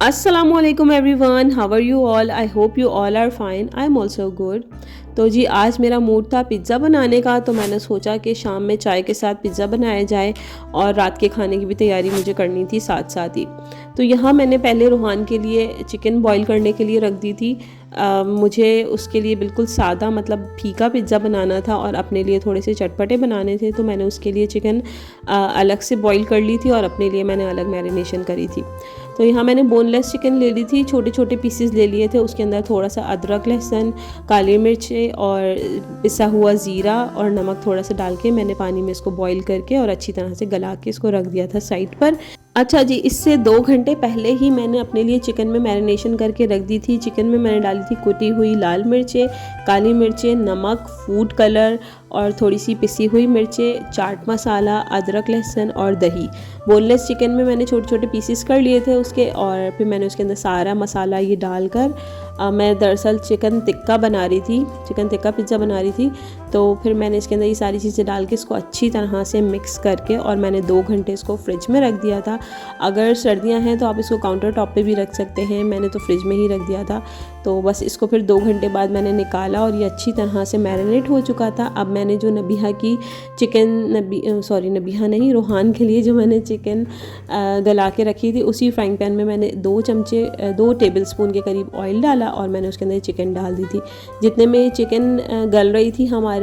Assalamualaikum everyone, how are you all? I hope you all are fine. I am also good. तो जी आज मेरा mood था pizza बनाने का, तो मैंने सोचा कि शाम में चाय के साथ पिज़्ज़ा बनाया जाए और रात के खाने की भी तैयारी मुझे करनी थी साथ साथ ही। तो यहाँ मैंने पहले रूहान के लिए चिकन बॉईल करने के लिए रख दी थी। मुझे उसके लिए बिल्कुल सादा मतलब फीका पिज़्ज़ा बनाना था और अपने लिए थोड़े से चटपटे बनाने थे, तो मैंने उसके लिए चिकन अलग से बॉईल कर ली थी और अपने लिए मैंने अलग मैरिनेशन करी थी। तो यहाँ मैंने बोनलेस चिकन ले ली थी, छोटे छोटे पीसेस ले लिए थे। उसके अंदर थोड़ा सा अदरक, लहसुन, काली मिर्च और पिसा हुआ ज़ीरा और नमक थोड़ा सा डाल के मैंने पानी में इसको बॉईल करके और अच्छी तरह से गला के इसको रख दिया था साइड पर। अच्छा जी, इससे 2 घंटे पहले ही मैंने अपने लिए चिकन में मैरिनेशन करके रख दी थी। चिकन में मैंने डाली थी कुटी हुई लाल मिर्चें, काली मिर्चें, नमक, फूड कलर और थोड़ी सी पिसी हुई मिर्चें, चाट मसाला, अदरक, लहसुन और दही। बोनलेस चिकन में मैंने छोटे छोटे पीसेस कर लिए थे उसके, और फिर मैंने उसके अंदर सारा मसाला ये डालकर मैं दरअसल चिकन टिक्का बना रही थी, चिकन टिक्का पिज़्ज़ा बना रही थी। तो फिर मैंने इसके अंदर ये सारी चीज़ें डाल के इसको अच्छी तरह से मिक्स करके और मैंने 2 घंटे इसको फ्रिज में रख दिया था। अगर सर्दियां हैं तो आप इसको काउंटर टॉप पे भी रख सकते हैं, मैंने तो फ्रिज में ही रख दिया था। तो बस इसको फिर 2 घंटे बाद मैंने निकाला और ये अच्छी तरह से मैरिनेट हो चुका था। अब मैंने जो नबीहा की चिकन नबीहा नहीं, रूहान के लिए जो मैंने चिकन गला के रखी थी, उसी फ्राइंग पैन में मैंने 2 टेबल स्पून के करीब ऑयल डाला और मैंने उसके अंदर चिकन डाल दी थी। जितने में चिकन गल रही थी हमारे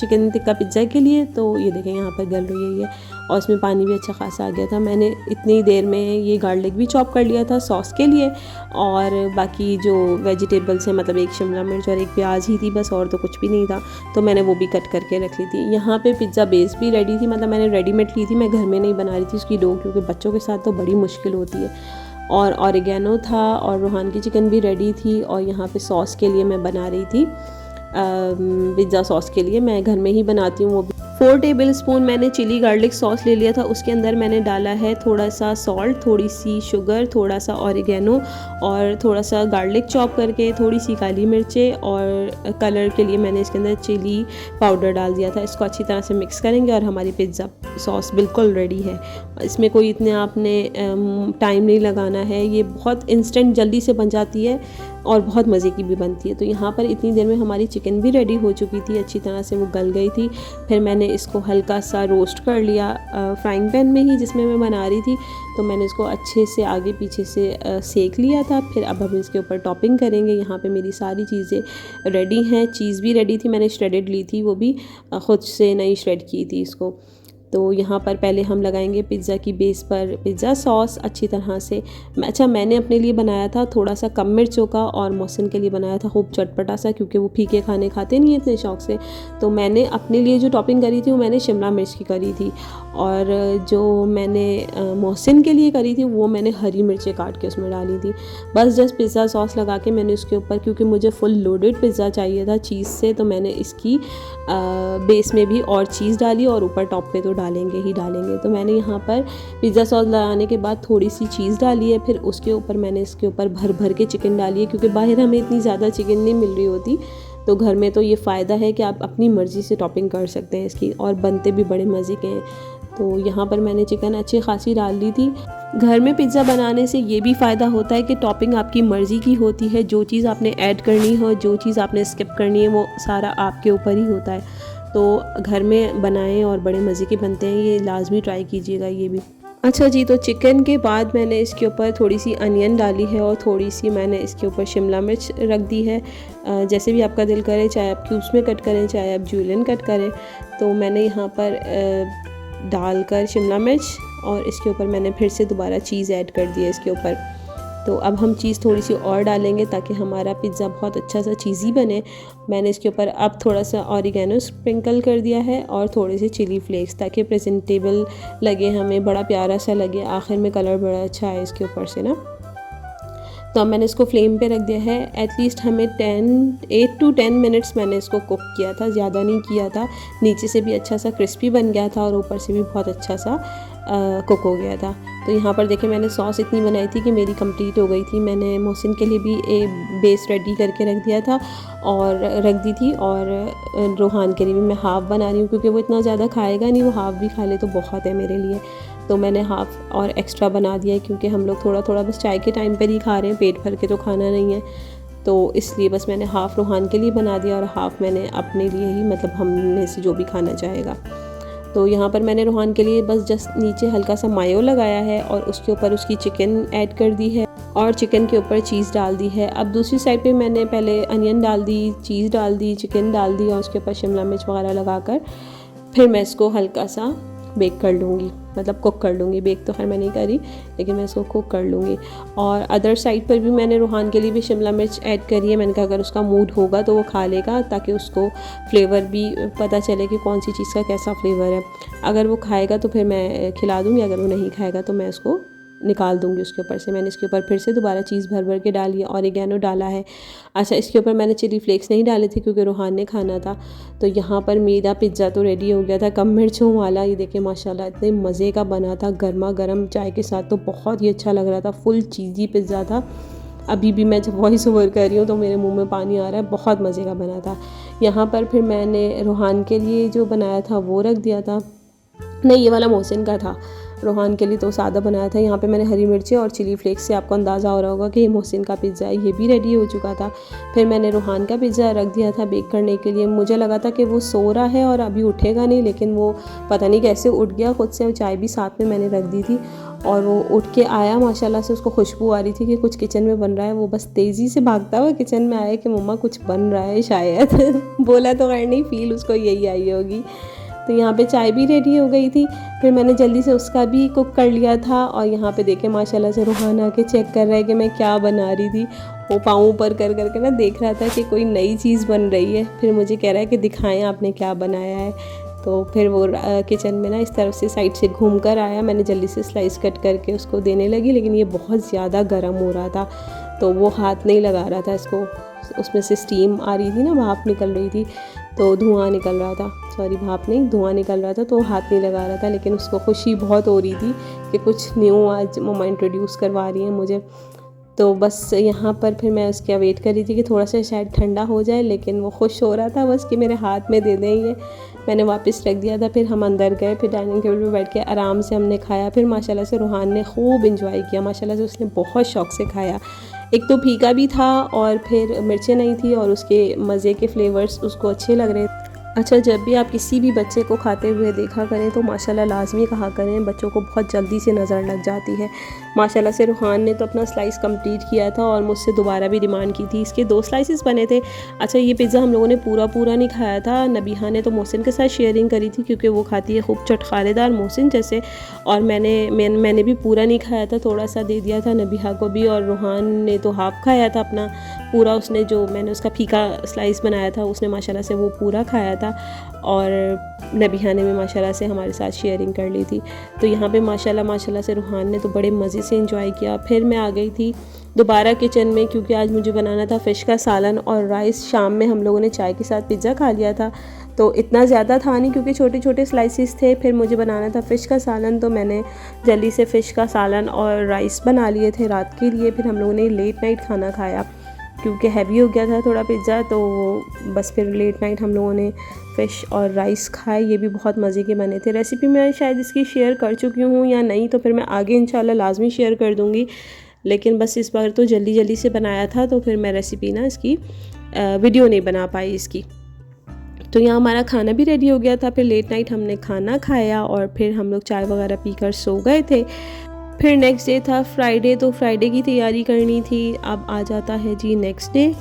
चिकन टिक्का पिज़्ज़ा के लिए, तो ये देखें यहाँ पर गल रही है और उसमें पानी भी अच्छा खासा आ गया था। मैंने इतनी देर में ये गार्लिक भी चॉप कर लिया था सॉस के लिए, और बाकी जो वेजिटेबल्स हैं मतलब एक शिमला मिर्च और एक प्याज ही थी बस, और तो कुछ भी नहीं था, तो मैंने वो भी कट करके रख ली थी। यहाँ पे पिज़्ज़ा बेस भी रेडी थी, मतलब मैंने रेडीमेड ली थी, मैं घर में नहीं बना रही थी उसकी डो, क्योंकि बच्चों के साथ तो बड़ी मुश्किल होती है। और ऑरिगेनो था और रूहान की चिकन भी रेडी थी। और यहाँ पे सॉस के लिए मैं बना रही थी पिज़्ज़ा सॉस के लिए, मैं घर में ही बनाती हूँ वो भी। 4 टेबल स्पून मैंने चिली गार्लिक सॉस ले लिया था। उसके अंदर मैंने डाला है थोड़ा सा सॉल्ट, थोड़ी सी शुगर, थोड़ा सा ऑरिगेनो और थोड़ा सा गार्लिक चॉप करके, थोड़ी सी काली मिर्चें, और कलर के लिए मैंने इसके अंदर चिली पाउडर डाल दिया था। इसको अच्छी तरह से मिक्स करेंगे और हमारी पिज़्ज़ा सॉस बिल्कुल रेडी है। इसमें कोई इतने आपने टाइम नहीं लगाना है, ये बहुत इंस्टेंट जल्दी से बन जाती है और बहुत मज़े की भी बनती है। तो यहाँ पर इतनी देर में हमारी चिकन भी रेडी हो चुकी थी, अच्छी तरह से वो गल गई थी। फिर मैंने इसको हल्का सा रोस्ट कर लिया फ्राइंग पैन में ही जिसमें मैं बना रही थी, तो मैंने इसको अच्छे से आगे पीछे से सेक लिया था। फिर अब हम इसके ऊपर टॉपिंग करेंगे। यहाँ पे मेरी सारी चीज़ें रेडी हैं, चीज़ भी रेडी थी, मैंने श्रेडेड ली थी, वो भी ख़ुद से नहीं श्रेड की थी इसको। तो यहाँ पर पहले हम लगाएंगे पिज़्ज़ा की बेस पर पिज़्ज़ा सॉस अच्छी तरह से। अच्छा, मैंने अपने लिए बनाया था थोड़ा सा कम मिर्चों का, और मोहसिन के लिए बनाया था खूब चटपटा सा, क्योंकि वो फीके खाने खाते नहीं है इतने शौक़ से। तो मैंने अपने लिए जो टॉपिंग करी थी वो मैंने शिमला मिर्च की करी थी, और जो मैंने मोहसिन के लिए करी थी वो मैंने हरी मिर्चें काट के उसमें डाली थी। बस जस्ट पिज़्ज़ा सॉस लगा के मैंने उसके ऊपर, क्योंकि मुझे फुल लोडेड पिज़्ज़ा चाहिए था चीज़ से, तो मैंने इसकी बेस में भी और चीज़ डाली और ऊपर टॉप पे तो डालेंगे ही डालेंगे। तो मैंने यहाँ पर पिज़्ज़ा सॉस लगाने के बाद थोड़ी सी चीज़ डाली है, फिर उसके ऊपर मैंने इसके ऊपर भर भर के चिकन डाली है, क्योंकि बाहर हमें इतनी ज़्यादा चिकन नहीं मिल रही होती, तो घर में तो ये फ़ायदा है कि आप अपनी मर्ज़ी से टॉपिंग कर सकते हैं इसकी, और बनते भी बड़े मज़े के हैं। तो यहाँ पर मैंने चिकन अच्छी खासी डाल दी थी। घर में पिज़्ज़ा बनाने से ये भी फ़ायदा होता है कि टॉपिंग आपकी मर्ज़ी की होती है, जो चीज़ आपने ऐड करनी हो, जो चीज़ आपने स्किप करनी है, वो सारा आपके ऊपर ही होता है। तो घर में बनाएं और बड़े मज़े के बनते हैं, ये लाजमी ट्राई कीजिएगा ये भी। अच्छा जी, तो चिकन के बाद मैंने इसके ऊपर थोड़ी सी अनियन डाली है और थोड़ी सी मैंने इसके ऊपर शिमला मिर्च रख दी है। जैसे भी आपका दिल करे, चाहे आप क्यूब्स में कट करें, चाहे आप जूलियन कट करें। तो मैंने यहाँ पर डालकर शिमला मिर्च, और इसके ऊपर मैंने फिर से दोबारा चीज़ ऐड कर दी है इसके ऊपर। तो अब हम चीज़ थोड़ी सी और डालेंगे ताकि हमारा पिज़्ज़ा बहुत अच्छा सा चीज़ी बने। मैंने इसके ऊपर अब थोड़ा सा ऑरिगेनो स्प्रिंकल कर दिया है और थोड़े से चिली फ्लेक्स, ताकि प्रेजेंटेबल लगे, हमें बड़ा प्यारा सा लगे, आखिर में कलर बड़ा अच्छा है इसके ऊपर से ना। तो अब मैंने इसको फ्लेम पे रख दिया है। एटलीस्ट हमें 8 to 10 मिनट्स मैंने इसको कुक किया था, ज़्यादा नहीं किया था। नीचे से भी अच्छा सा क्रिस्पी बन गया था और ऊपर से भी बहुत अच्छा सा कुक हो गया था। तो यहाँ पर देखिए मैंने सॉस इतनी बनाई थी कि मेरी कंप्लीट हो गई थी। मैंने मोहसिन के लिए भी बेस रेडी करके रख दिया था और रख दी थी, और रूहान के लिए भी मैं हाफ़ बना रही हूँ, क्योंकि वो इतना ज़्यादा खाएगा नहीं, वो हाफ़ भी खा ले तो बहुत है मेरे लिए। तो मैंने हाफ़ और एक्स्ट्रा बना दिया क्योंकि हम लोग थोड़ा थोड़ा बस चाय के टाइम पर ही खा रहे हैं, पेट भर के तो खाना नहीं है। तो इसलिए बस मैंने हाफ़ रूहान के लिए बना दिया और हाफ़ मैंने अपने लिए ही, मतलब हम में से जो भी खाना चाहेगा। तो यहाँ पर मैंने रूहान के लिए बस जस्ट नीचे हल्का सा मायो लगाया है और उसके ऊपर उसकी चिकन ऐड कर दी है और चिकन के ऊपर चीज़ डाल दी है। अब दूसरी साइड पे मैंने पहले अनियन डाल दी, चीज़ डाल दी, चिकन डाल दी और उसके ऊपर शिमला मिर्च वगैरह लगाकर फिर मैं इसको हल्का सा बेक कर लूँगी, मतलब कुक कर लूँगी। बेक तो खैर मैं नहीं करी, लेकिन मैं इसको कुक कर लूँगी। और अदर साइड पर भी मैंने रूहान के लिए भी शिमला मिर्च ऐड करी है। मैंने कहा अगर उसका मूड होगा तो वो खा लेगा, ताकि उसको फ्लेवर भी पता चले कि कौन सी चीज़ का कैसा फ्लेवर है। अगर वो खाएगा तो फिर मैं खिला दूँगी, अगर वो नहीं खाएगा तो मैं उसको निकाल दूँगी उसके ऊपर से। मैंने इसके ऊपर फिर से दोबारा चीज़ भर भर के डाली है, ऑरिगेनो डाला है। अच्छा, इसके ऊपर मैंने चिली फ्लेक्स नहीं डाले थे क्योंकि रूहान ने खाना था। तो यहाँ पर मेरा पिज़्ज़ा तो रेडी हो गया था, कम मिर्चों वाला। ये देखिए माशाल्लाह इतने मज़े का बना था, गर्मा गर्म चाय के साथ तो बहुत ही अच्छा लग रहा था। फुल चीज़ी पिज़्ज़ा था। अभी भी मैं जब वॉइस ओवर कर रही हूँ तो मेरे मुँह में पानी आ रहा है, बहुत मज़े का बना था। यहाँ पर फिर मैंने रूहान के लिए जो बनाया था वो रख दिया था। नहीं, ये वाला मोहसिन का था। रूहान के लिए तो सादा बनाया था। यहाँ पे मैंने हरी मिर्ची और चिली फ्लेक्स से आपको अंदाज़ा हो रहा होगा कि ये मोहसिन का पिज़्ज़ा है, ये भी रेडी हो चुका था। फिर मैंने रूहान का पिज़्ज़ा रख दिया था बेक करने के लिए। मुझे लगा था कि वो सो रहा है और अभी उठेगा नहीं, लेकिन वो पता नहीं कैसे उठ गया खुद से। चाय भी साथ में मैंने रख दी थी और वो उठ के आया। माशाल्लाह से उसको खुशबू आ रही थी कि कुछ किचन में बन रहा है। वो बस तेज़ी से भागता हुआ किचन में आया कि मम्मा कुछ बन रहा है शायद। बोला तो खैर नहीं, फील उसको यही आई होगी। तो यहाँ पे चाय भी रेडी हो गई थी। फिर मैंने जल्दी से उसका भी कुक कर लिया था। और यहाँ पे देखे माशाल्लाह से रूहान आके चेक कर रहा है कि मैं क्या बना रही थी। वो पाँव ऊपर कर करके ना देख रहा था कि कोई नई चीज़ बन रही है। फिर मुझे कह रहा है कि दिखाएं आपने क्या बनाया है। तो फिर वो किचन में ना इस तरफ से साइड से घूम कर आया। मैंने जल्दी से स्लाइस कट करके उसको देने लगी, लेकिन ये बहुत ज़्यादा गर्म हो रहा था तो वो हाथ नहीं लगा रहा था इसको। उसमें से स्टीम आ रही थी ना, भाप निकल रही थी, तो धुआं निकल रहा था। सॉरी, भाप नहीं, धुआं निकल रहा था, तो हाथ नहीं लगा रहा था। लेकिन उसको खुशी बहुत हो रही थी कि कुछ न्यू आज मम्मा इंट्रोड्यूस करवा रही हैं मुझे। तो बस यहाँ पर फिर मैं उसका वेट कर रही थी कि थोड़ा सा शायद ठंडा हो जाए, लेकिन वो खुश हो रहा था बस कि मेरे हाथ में दे देंगे। मैंने वापस रख दिया था। फिर हम अंदर गए, फिर डाइनिंग टेबल पे बैठ के आराम से हमने खाया। फिर माशाल्लाह से रूहान ने खूब इंजॉय किया। माशाल्लाह से उसने बहुत शौक़ से खाया। एक तो फीका भी था और फिर मिर्चें नहीं थी और उसके मज़े के फ्लेवर्स उसको अच्छे लग रहे थे। अच्छा, जब भी आप किसी भी बच्चे को खाते हुए देखा करें तो माशाल्लाह लाजमी कहा करें, बच्चों को बहुत जल्दी से नज़र लग जाती है। माशाल्लाह से रूहान ने तो अपना स्लाइस कंप्लीट किया था और मुझसे दोबारा भी डिमांड की थी। इसके 2 स्लाइसेस बने थे। अच्छा, ये पिज़्ज़ा हम लोगों ने पूरा नहीं खाया था। नबीहा ने तो मोहसिन के साथ शेयरिंग करी थी क्योंकि वो खाती है खूब चटखारेदार मोहसिन जैसे, और मैंने भी पूरा नहीं खाया था, थोड़ा सा दे दिया था नबीहा को भी। और रूहान ने तो हाफ़ खाया था अपना पूरा। उसने जो मैंने उसका फीका स्लाइस बनाया था उसने माशाल्लाह से वो पूरा खाया था। और नबीहा ने भी माशाल्लाह से हमारे साथ शेयरिंग कर ली थी। तो यहाँ पे माशाल्लाह से रूहान ने तो बड़े मज़े से एंजॉय किया। फिर मैं आ गई थी दोबारा किचन में क्योंकि आज मुझे बनाना था फ़िश का सालन और राइस। शाम में हम लोगों ने चाय के साथ पिज़्ज़ा खा लिया था, तो इतना ज़्यादा था नहीं क्योंकि छोटे छोटे स्लाइसेस थे। फिर मुझे बनाना था फ़िश का सालन, तो मैंने जल्दी से फ़िश का सालन और राइस बना लिए थे रात के लिए। फिर हम लोगों ने लेट नाइट खाना खाया क्योंकि हैवी हो गया था थोड़ा पिज़्ज़ा, तो बस फिर लेट नाइट हम लोगों ने फ़िश और राइस खाए। ये भी बहुत मज़े के बने थे। रेसिपी मैं शायद इसकी शेयर कर चुकी हूँ या नहीं, तो फिर मैं आगे इंशाल्लाह लाजमी शेयर कर दूँगी। लेकिन बस इस बार तो जल्दी से बनाया था, तो फिर मैं रेसिपी ना इसकी वीडियो नहीं बना पाई इसकी। तो यहाँ हमारा खाना भी रेडी हो गया था। फिर लेट नाइट हमने खाना खाया और फिर हम लोग चाय वगैरह पीकर सो गए थे। फिर नेक्स्ट डे था फ्राइडे, तो फ्राइडे की तैयारी करनी थी। अब आ जाता है जी नेक्स्ट डे।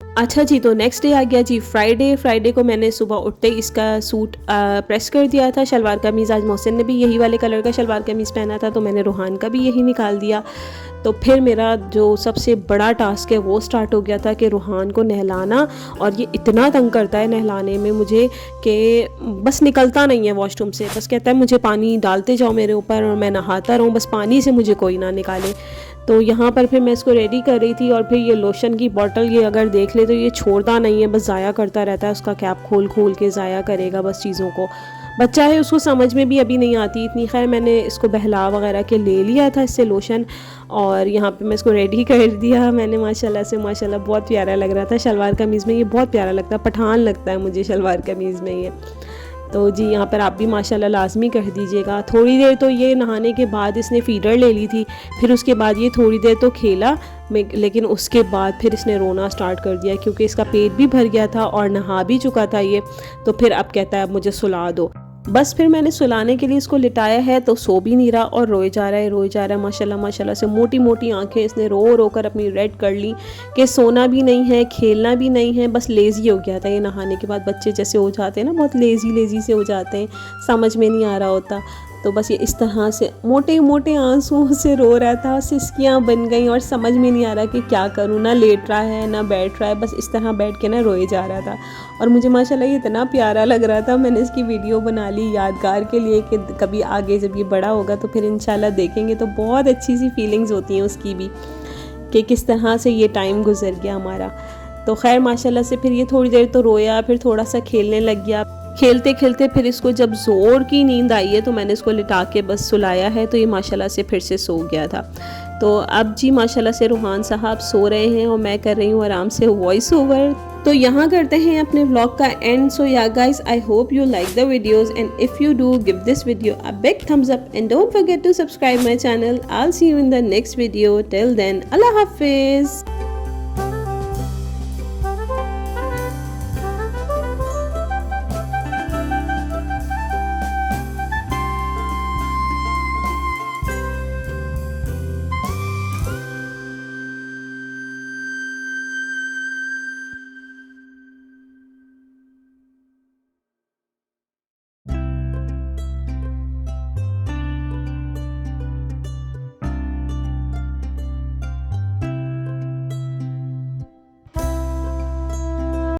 अच्छा जी, तो नेक्स्ट डे आ गया जी फ्राइडे को मैंने सुबह उठते ही इसका सूट प्रेस कर दिया था। शलवार कमीज़ आज मोहसिन ने भी यही वाले कलर का शलवार कमीज़ पहना था, तो मैंने रूहान का भी यही निकाल दिया। तो फिर मेरा जो सबसे बड़ा टास्क है वो स्टार्ट हो गया था कि रूहान को नहलाना। और ये इतना तंग करता है नहलाने में मुझे कि बस निकलता नहीं है वॉशरूम से। बस कहता है मुझे पानी डालते जाओ मेरे ऊपर और मैं नहाता रहूँ, बस पानी से मुझे कोई ना निकाले। तो यहाँ पर फिर मैं इसको रेडी कर रही थी और फिर ये लोशन की बॉटल ये अगर देख ले तो ये छोड़ता नहीं है, बस ज़ाया करता रहता है। उसका कैप खोल के ज़ाया करेगा बस चीज़ों को। बच्चा है, उसको समझ में भी अभी नहीं आती इतनी। खैर मैंने इसको बहला वगैरह के ले लिया था इससे लोशन, और यहाँ पे मैं इसको रेडी कर दिया मैंने। माशाल्लाह बहुत प्यारा लग रहा था शलवार कमीज़ में। ये बहुत प्यारा लगता है, पठान लगता है मुझे शलवार कमीज़ में ये। तो जी यहाँ पर आप भी माशाल्लाह लाजमी कर दीजिएगा। थोड़ी देर तो ये नहाने के बाद इसने फीडर ले ली थी, फिर उसके बाद ये थोड़ी देर तो खेला, लेकिन उसके बाद फिर इसने रोना स्टार्ट कर दिया क्योंकि इसका पेट भी भर गया था और नहा भी चुका था ये। तो फिर अब कहता है अब मुझे सुला दो। बस फिर मैंने सुलाने के लिए इसको लिटाया है तो सो भी नहीं रहा और रोए जा रहा है, रोए जा रहा है। माशाल्लाह माशाल्लाह से मोटी मोटी आंखें इसने रो रो कर अपनी रेड कर ली कि सोना भी नहीं है, खेलना भी नहीं है, बस लेज़ी हो गया था ये। नहाने के बाद बच्चे जैसे हो जाते हैं ना, बहुत लेज़ी लेज़ी से हो जाते हैं, समझ में नहीं आ रहा होता। तो बस ये इस तरह से मोटे मोटे आंसुओं से रो रहा था, सिसकियाँ बन गई और समझ में नहीं आ रहा कि क्या करूँ, ना लेट रहा है ना बैठ रहा है, बस इस तरह बैठ के ना रोए जा रहा था। और मुझे माशाल्लाह ये इतना प्यारा लग रहा था, मैंने इसकी वीडियो बना ली यादगार के लिए कि कभी आगे जब ये बड़ा होगा तो फिर इंशाल्लाह देखेंगे तो बहुत अच्छी सी फीलिंग्स होती हैं उसकी भी कि किस तरह से ये टाइम गुजर गया हमारा। तो खैर माशाल्लाह से फिर ये थोड़ी देर तो रोया, फिर थोड़ा सा खेलने लग गया। खेलते खेलते फिर इसको जब ज़ोर की नींद आई है तो मैंने इसको लिटा के बस सुलाया है, तो ये माशाल्लाह से फिर से सो गया था। तो अब जी माशाल्लाह से रूहान साहब सो रहे हैं और मैं कर रही हूँ आराम से वॉइस ओवर। तो यहाँ करते हैं अपने व्लॉग का एंड। सो या guys, I hope you like the videos and if you do give this video a big thumbs up and don't forget to subscribe my channel. I'll see you in the next video. Till then, Allah Hafiz.